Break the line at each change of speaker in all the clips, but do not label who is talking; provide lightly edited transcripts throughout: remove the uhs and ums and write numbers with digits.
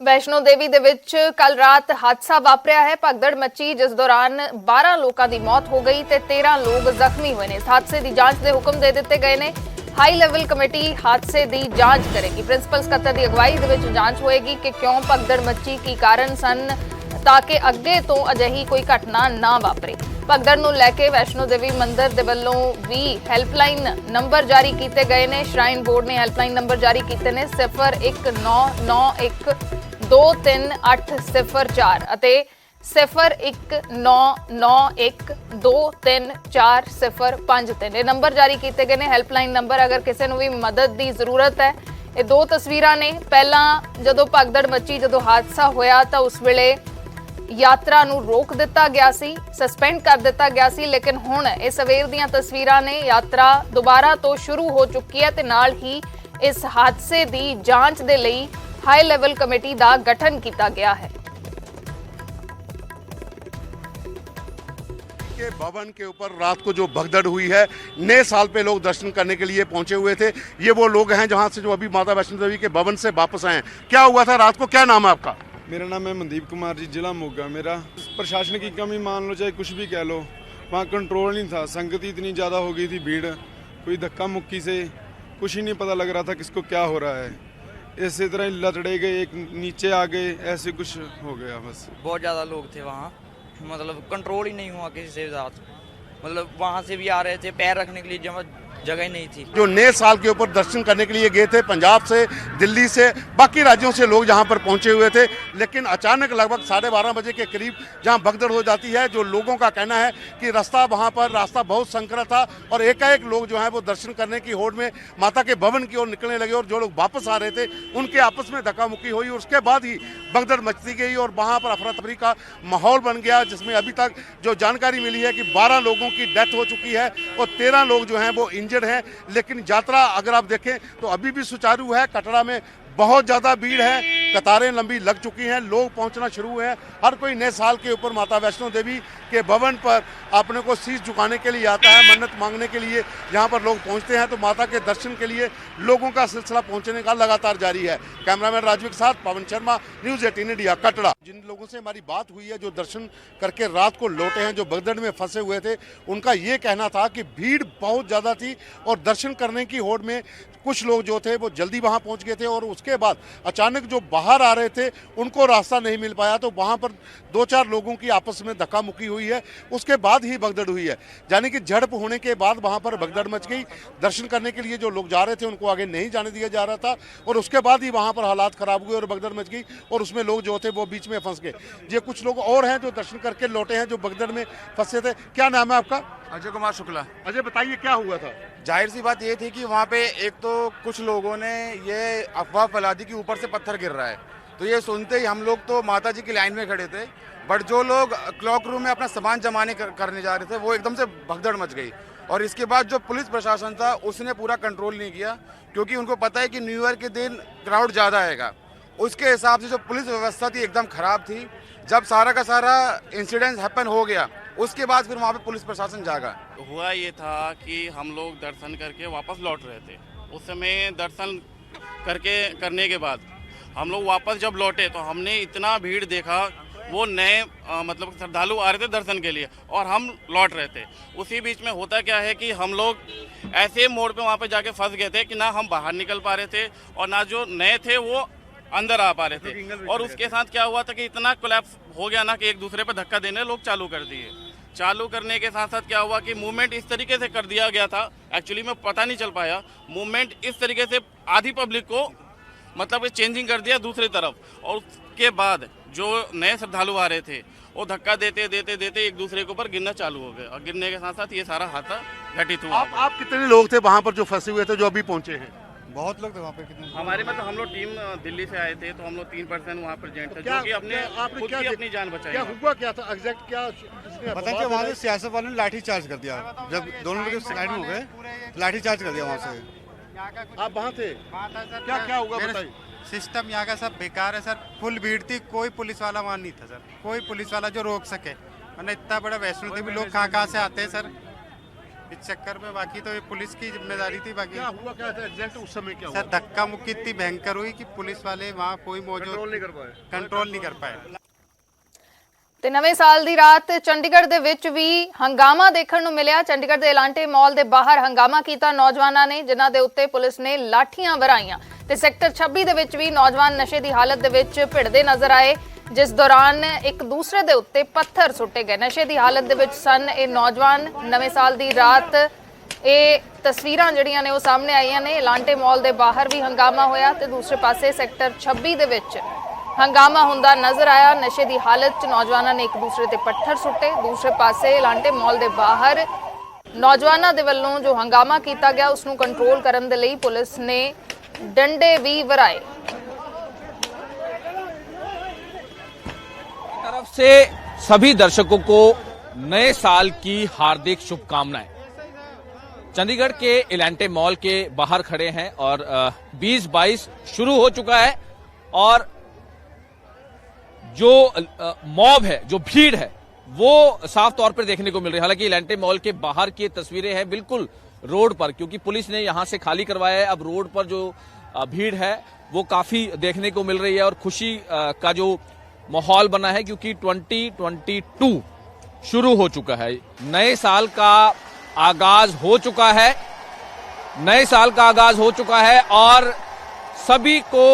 वैष्णो देवी ਦੇ ਵਿੱਚ ਕੱਲ ਰਾਤ ਹਾਦਸਾ ਵਾਪਰਿਆ ਹੈ। ਭਗਦੜ ਮੱਚੀ ਜਿਸ ਦੌਰਾਨ 12 ਲੋਕਾਂ ਦੀ ਮੌਤ ਹੋ ਗਈ ਤੇ 13 ਲੋਕ ਜ਼ਖਮੀ ਹੋਏ ਨੇ। ਇਸ ਹਾਦਸੇ ਦੀ ਜਾਂਚ ਦੇ ਹੁਕਮ ਦੇ ਦਿੱਤੇ ਗਏ ਨੇ। ਹਾਈ ਲੈਵਲ ਕਮੇਟੀ ਹਾਦਸੇ ਦੀ ਜਾਂਚ ਕਰੇਗੀ। ਪ੍ਰਿੰਸੀਪਲ ਸਕੱਤਰ ਦੀ ਅਗਵਾਈ ਦੇ ਵਿੱਚ ਜਾਂਚ ਹੋਏਗੀ ਕਿ ਕਿਉਂ ਭਗਦੜ ਮੱਚੀ, ਕੀ ਕਾਰਨ ਸਨ, ਤਾਂ ਕਿ ਅੱਗੇ ਤੋਂ ਅਜਿਹੀ ਕੋਈ ਘਟਨਾ ਨਾ ਵਾਪਰੇ। ਭਗਦੜ ਨੂੰ ਲੈ ਕੇ ਵੈਸ਼ਨੋ ਦੇवी ਮੰਦਿਰ ਦੇ ਵੱਲੋਂ ਵੀ ਹੈਲਪਲਾਈਨ ਨੰਬਰ ਜਾਰੀ ਕੀਤੇ ਗਏ ਨੇ। ਸ਼ਰਾਈਨ ਬੋਰਡ ਨੇ ਹੈਲਪਲਾਈਨ ਨੰਬਰ ਜਾਰੀ ਕੀਤੇ ਨੇ 0199123804 ਅਤੇ 0199123405 ਇਹ ਨੰਬਰ ਜਾਰੀ ਕੀਤੇ ਗਏ ਨੇ। ਹੈਲਪਲਾਈਨ ਨੰਬਰ ਅਗਰ ਕਿਸੇ ਨੂੰ ਵੀ ਮਦਦ ਦੀ ਜ਼ਰੂਰਤ ਹੈ। ਇਹ ਦੋ ਤਸਵੀਰਾਂ ਨੇ। ਪਹਿਲਾਂ ਜਦੋਂ ਭਗਦੜ ਮੱਚੀ, ਜਦੋਂ ਹਾਦਸਾ ਹੋਇਆ ਤਾਂ ਉਸ ਵੇਲੇ यात्रा ਨੂੰ रोक ਦਿੱਤਾ ਗਿਆ ਸੀ, ਸਸਪੈਂਡ ਕਰ ਦਿੱਤਾ ਗਿਆ ਸੀ, ਲੇਕਿਨ ਹੁਣ ਇਹ ਸਵੇਰ ਦੀਆਂ ਤਸਵੀਰਾਂ ਨੇ। ਯਾਤਰਾ ਦੁਬਾਰਾ ਤੋਂ ਸ਼ੁਰੂ ਹੋ ਚੁੱਕੀ ਹੈ ਤੇ ਨਾਲ ਹੀ ਇਸ ਹਾਦਸੇ ਦੀ ਜਾਂਚ ਦੇ ਲਈ ਹਾਈ ਲੈਵਲ ਕਮੇਟੀ ਦਾ ਗਠਨ ਕੀਤਾ ਗਿਆ ਹੈ।
के भवन के ऊपर रात को जो भगदड़ हुई है, नए साल पे लोग दर्शन करने के लिए पहुंचे हुए थे। ये वो लोग हैं जहां से जो अभी माता वैष्णो देवी के भवन से वापस आए हैं। क्या हुआ था रात को, क्या नाम है आपका?
मेरा नाम है मनदीप कुमार जी, जिला मोगा। मेरा प्रशासन की कमी मान लो, चाहे कुछ भी कह लो, वहाँ कंट्रोल नहीं था। संगत इतनी ज़्यादा हो गई थी, भीड़, कोई धक्का मुक्की से कुछ ही नहीं पता लग रहा था किसको क्या हो रहा है। इसी तरह लतड़े गए, एक नीचे आ गए, ऐसे कुछ हो गया बस।
बहुत ज़्यादा लोग थे वहाँ, मतलब कंट्रोल ही नहीं हुआ किसी से साथ। मतलब वहाँ से भी आ रहे थे, पैर रखने के लिए जगह नहीं थी।
जो नए साल के ऊपर दर्शन करने के लिए गए थे, पंजाब से, दिल्ली से, बाकी राज्यों से लोग यहाँ पर पहुँचे हुए थे, लेकिन अचानक लगभग 12:30 बजे के करीब जहाँ भगदड़ हो जाती है, जो लोगों का कहना है कि रास्ता बहुत संकरा था और एकाएक लोग जो है वो दर्शन करने की होड़ में माता के भवन की ओर निकलने लगे और जो लोग वापस आ रहे थे उनके आपस में धक्का मुक्की हुई। उसके बाद ही भगदड़ मचती गई और वहाँ पर अफरा तफरी का माहौल बन गया, जिसमें अभी तक जो जानकारी मिली है कि 12 लोगों की डेथ हो चुकी है और 13 लोग जो हैं वो इंजर्ड हैं। लेकिन यात्रा अगर आप देखें तो अभी भी सुचारू है। कटरा में बहुत ज़्यादा भीड़ है, कतारें लंबी लग चुकी हैं, लोग पहुंचना शुरू हुए हैं। हर कोई नए साल के ऊपर माता वैष्णो देवी के भवन पर अपने को शीश झुकाने के लिए आता है, मन्नत मांगने के लिए यहाँ पर लोग पहुंचते हैं। तो माता के दर्शन के लिए लोगों का सिलसिला पहुंचने का लगातार जारी है। कैमरामैन राजू के साथ पवन शर्मा, न्यूज़ 18 इंडिया, कटरा। जिन लोगों से हमारी बात हुई है, जो दर्शन करके रात को लौटे हैं, जो भगदड़ में फंसे हुए थे, उनका ये कहना था कि भीड़ बहुत ज़्यादा थी और दर्शन करने की होड़ में कुछ लोग जो थे वो जल्दी वहाँ पहुँच गए थे और उसके बाद अचानक जो बाहर आ रहे थे उनको रास्ता नहीं मिल पाया, तो वहाँ पर 2-4 लोगों की आपस में धक्का मुक्की हुई है। उसके बाद ही भगदड़ हुई है, यानी कि झड़प होने के बाद वहाँ पर भगदड़ मच गई। दर्शन करने के लिए जो लोग जा रहे थे उनको आगे नहीं जाने दिया जा रहा था और उसके बाद ही वहाँ पर हालात ख़राब हुए और भगदड़ मच गई और उसमें लोग जो थे वो बीच में फंस गए। ये कुछ लोग और हैं जो दर्शन करके लौटे हैं, जो भगदड़ में फंसे थे। क्या नाम है आपका?
अजय कुमार शुक्ला।
अजय बताइए क्या हुआ था?
जाहिर सी बात ये थी कि वहाँ पे एक तो कुछ लोगों ने ये अफवाह फैला दी कि ऊपर से पत्थर गिर रहा है, तो ये सुनते ही हम लोग तो माता जी की लाइन में खड़े थे, बट जो लोग क्लॉक रूम में अपना सामान जमाने करने जा रहे थे वो एकदम से भगदड़ मच गई। और इसके बाद जो पुलिस प्रशासन था उसने पूरा कंट्रोल नहीं किया, क्योंकि उनको पता है कि न्यू ईयर के दिन क्राउड ज़्यादा आएगा। उसके हिसाब से जो पुलिस व्यवस्था थी एकदम ख़राब थी। जब सारा का सारा इंसिडेंट हैपन हो गया उसके बाद फिर वहाँ पे पुलिस प्रशासन जागा।
हुआ ये था कि हम लोग दर्शन करके वापस लौट रहे थे। उस समय दर्शन करने के बाद हम लोग वापस जब लौटे तो हमने इतना भीड़ देखा, वो नए मतलब श्रद्धालु आ रहे थे दर्शन के लिए और हम लौट रहे थे। उसी बीच में होता क्या है कि हम लोग ऐसे मोड़ पे वहाँ पे जाके फंस गए थे कि ना हम बाहर निकल पा रहे थे और ना जो नए थे वो अंदर आ पा रहे थे। और उसके साथ क्या हुआ था कि इतना कोलैप्स हो गया ना कि एक दूसरे पर धक्का देने लोग चालू कर दिए। चालू करने के साथ साथ क्या हुआ कि मूवमेंट इस तरीके से कर दिया गया था, एक्चुअली में पता नहीं चल पाया। मूवमेंट इस तरीके से आधी पब्लिक को मतलब चेंजिंग कर दिया दूसरी तरफ, और उसके बाद जो नए श्रद्धालु आ रहे थे वो धक्का देते देते देते एक दूसरे के ऊपर गिरना चालू हो गए और गिरने के साथ साथ ये सारा हादसा घटित हुआ।
आप कितने लोग थे वहाँ पर जो फंसे हुए थे, जो अभी पहुँचे हैं?
बहुत लोग थे वहाँ पे। कितने
हमारे मतलब हम लोग टीम दिल्ली से आए थे, तो हम लोग 3 पर्सन वहाँ प्रेजेंट थे, जो कि अपनी जान बचाई।
क्या हुआ, क्या था एग्जैक्ट, क्या
पता क्या, वहाँ से सियासत वालों ने लाठी चार्ज कर दिया। जब दोनों लोग साइड में हो गए लाठी चार्ज कर दिया वहाँ से।
आप वहाँ थे? क्या क्या हुआ बताइए।
सिस्टम यहाँ का सब बेकार है सर, फुल भीड़ थी, कोई पुलिस वाला वहाँ नहीं था सर, कोई पुलिस वाला जो रोक सके। वरना इतना बड़ा वैष्णो देवी लोग कहाँ से आते हैं सर। इस चक्कर में बाकी तो ये पुलिस की जिम्मेदारी थी। बाकी
क्या हुआ, क्या था एग्जैक्ट उस समय क्या
सर धक्का मुक्की इतनी भयंकर हुई कि पुलिस वाले वहाँ कोई मौजूद कंट्रोल नहीं कर पाए।
ਤੇ ਨਵੇਂ ਸਾਲ ਦੀ ਰਾਤ ਚੰਡੀਗੜ੍ਹ ਦੇ ਵਿੱਚ ਵੀ ਹੰਗਾਮਾ ਦੇਖਣ ਨੂੰ ਮਿਲਿਆ। ਚੰਡੀਗੜ੍ਹ ਦੇ ਐਲਾਂਟੇ ਮਾਲ ਦੇ ਬਾਹਰ ਹੰਗਾਮਾ ਕੀਤਾ ਨੌਜਵਾਨਾਂ ਨੇ, ਜਿਨ੍ਹਾਂ ਦੇ ਉੱਤੇ ਪੁਲਿਸ ਨੇ ਲਾਠੀਆਂ ਵਰਾਈਆਂ ਤੇ ਸੈਕਟਰ 26 ਦੇ ਵਿੱਚ ਵੀ ਨੌਜਵਾਨ ਨਸ਼ੇ ਦੀ ਹਾਲਤ ਦੇ ਵਿੱਚ ਭਿੜਦੇ ਨਜ਼ਰ ਆਏ, ਜਿਸ ਦੌਰਾਨ ਇੱਕ ਦੂਸਰੇ ਦੇ ਉੱਤੇ ਪੱਥਰ ਸੁੱਟੇ ਗਏ। ਨਸ਼ੇ ਦੀ ਹਾਲਤ ਦੇ ਵਿੱਚ ਸਨ ਇਹ ਨੌਜਵਾਨ। ਨਵੇਂ ਸਾਲ ਦੀ ਰਾਤ ਇਹ ਤਸਵੀਰਾਂ ਜਿਹੜੀਆਂ ਨੇ ਉਹ ਸਾਹਮਣੇ ਆਈਆਂ ਨੇ। ਐਲਾਂਟੇ ਮਾਲ ਦੇ ਬਾਹਰ ਵੀ ਹੰਗਾਮਾ ਹੋਇਆ ਤੇ ਦੂਸਰੇ ਪਾਸੇ ਸੈਕਟਰ 26 ਦੇ ਵਿੱਚ ਹੰਗਾਮਾ ਹੁੰਦਾ ਨਜ਼ਰ ਆਇਆ। ਨਸ਼ੇ ਦੀ ਹਾਲਤ 'ਚ ਨੌਜਵਾਨਾਂ ਨੇ ਇੱਕ ਦੂਸਰੇ ਤੇ ਪੱਥਰ ਸੁੱਟੇ। ਦੂਸਰੇ ਪਾਸੇ ਐਲਾਂਟੇ ਮਾਲ ਦੇ ਬਾਹਰ ਨੌਜਵਾਨਾਂ ਦੇ ਵੱਲੋਂ ਜੋ ਹੰਗਾਮਾ ਕੀਤਾ ਗਿਆ ਉਸ ਨੂੰ ਕੰਟਰੋਲ ਕਰਨ ਦੇ ਲਈ ਪੁਲਿਸ ਨੇ ਡੰਡੇ ਵੀ ਵਰਾਏ।
तरफ से सभी दर्शकों को नए साल की हार्दिक शुभकामनाएं। चंडीगढ़ के एलांटे मॉल के बाहर खड़े हैं और 20-22 शुरू हो चुका है और जो मॉब है, जो भीड़ है, वो साफ तौर पर देखने को मिल रही है। हालांकि एलांटे मॉल के बाहर की तस्वीरें हैं बिल्कुल रोड पर, क्योंकि पुलिस ने यहां से खाली करवाया है। अब रोड पर जो भीड़ है वो काफी देखने को मिल रही है और खुशी का जो माहौल बना है, क्योंकि 2022 शुरू हो चुका है। नए साल का आगाज हो चुका है, नए साल का आगाज हो चुका है और सभी को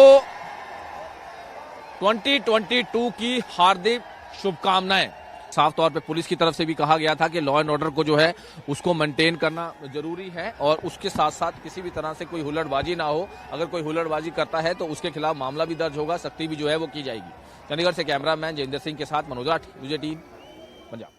2022 की हार्दिक शुभकामनाएं। साफ तौर पे पुलिस की तरफ से भी कहा गया था कि लॉ एंड ऑर्डर को जो है उसको मेंटेन करना जरूरी है और उसके साथ साथ किसी भी तरह से कोई हुल्लड़बाजी ना हो। अगर कोई हुल्लड़बाजी करता है तो उसके खिलाफ मामला भी दर्ज होगा, सख्ती भी जो है वो की जाएगी। चंडीगढ़ से कैमरामैन जयेंद्र सिंह के साथ मनोज राठी, विजय टीवी, पंजाब।